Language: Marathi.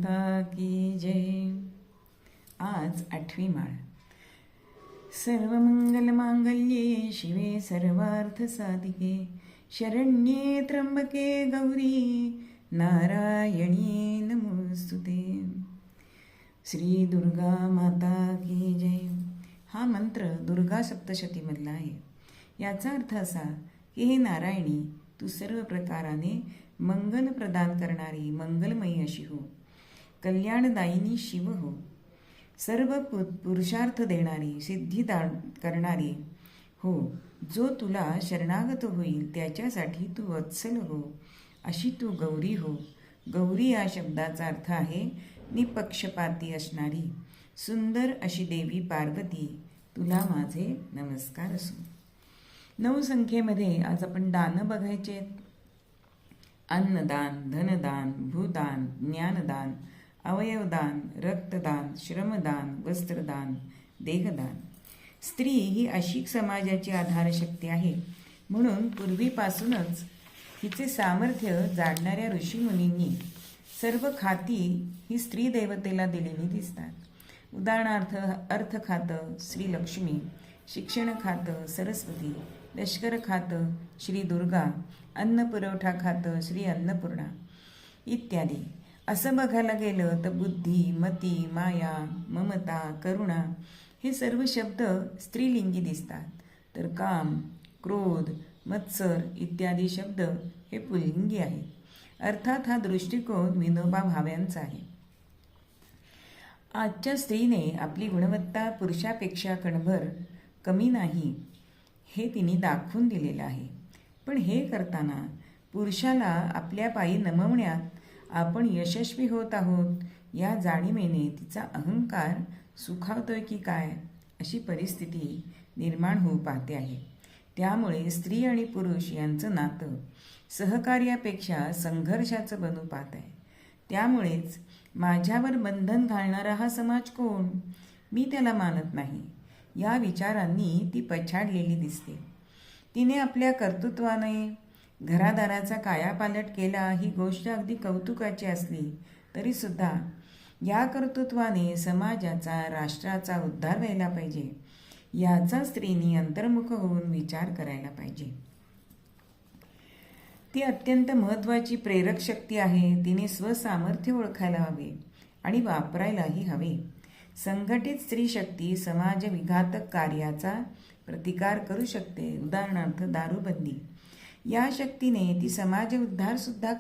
माता की जय. आज 8वी माळ. सर्वमंगल मांगल्ये शिवे सर्वार्थ साधिके शरण्ये त्र्यंबके गौरी नारायणी नमोस्तुते. श्री दुर्गा माता की जय. हा मंत्र दुर्गा सप्तशतीमधला आहे. याचा अर्थ असा की हे नारायणी, तू सर्व प्रकाराने मंगल प्रदान करणारी मंगलमयी अशी हो, कल्याणदायिनी शिव हो, सर्व पुरुषार्थ देणारी सिद्धी करणारी हो, जो तुला शरणागत होईल त्याच्यासाठी तू वत्सल हो, अशी तू गौरी हो. गौरी या शब्दाचा अर्थ आहे निपक्षपाती असणारी सुंदर अशी देवी पार्वती, तुला माझे नमस्कार असो. 9 संख्येमध्ये आज आपण दान बघायचे. अन्नदान, धनदान, भूदान, ज्ञानदान, अवयवदान, रक्तदान, श्रमदान, वस्त्रदान, देहदान. स्त्री ही अशी समाजाची आधारशक्ती आहे, म्हणून पूर्वीपासूनच हिचे सामर्थ्य जाणणाऱ्या ऋषीमुनींनी सर्व खाती ही स्त्री देवतेला दिलेली दिसतात. उदाहरणार्थ अर्थ खातं श्री लक्ष्मी, शिक्षण खातं सरस्वती, लष्कर खातं श्री दुर्गा, अन्न पुरवठा खातं श्री अन्नपूर्णा इत्यादी. असं बघायला गेलं तर बुद्धी, मती, माया, ममता, करुणा हे सर्व शब्द स्त्रीलिंगी दिसतात, तर काम, क्रोध, मत्सर इत्यादी शब्द हे पुल्लिंगी आहेत. अर्थात हा दृष्टिकोन विनोबा भाव्यांचा आहे. आजच्या स्त्रीने आपली गुणवत्ता पुरुषापेक्षा कणभर कमी नाही हे तिने दाखवून दिलेलं आहे. पण हे करताना पुरुषाला आपल्या पायी नमवण्यात आपण यशस्वी होत आहोत या जाणीवेने तिचा अहंकार सुखावतोय की काय अशी परिस्थिती निर्माण होऊ पाहते आहे. त्यामुळे स्त्री आणि पुरुष यांचं नातं सहकार्यापेक्षा संघर्षाचं बनू पाहत आहे. त्यामुळेच माझ्यावर बंधन घालणारा हा समाज कोण, मी त्याला मानत नाही या विचारांनी ती पछाडलेली दिसते. तिने आपल्या कर्तृत्वाने घरादाराचा कायापालट केला ही गोष्ट अगदी कौतुकाची असली तरीसुद्धा या कर्तृत्वाने समाजाचा, राष्ट्राचा उद्धार व्हायला पाहिजे याचा स्त्रीनी अंतर्मुख होऊन विचार करायला पाहिजे. ती अत्यंत महत्त्वाची प्रेरक शक्ती आहे. तिने स्वसामर्थ्य ओळखायला हवे आणि वापरायलाही हवे. संघटित स्त्री शक्ती समाज विघातक कार्याचा प्रतिकार करू शकते. उदाहरणार्थ दारूबंदी. या शक्तीने ती समाज उद्धार सुद्धा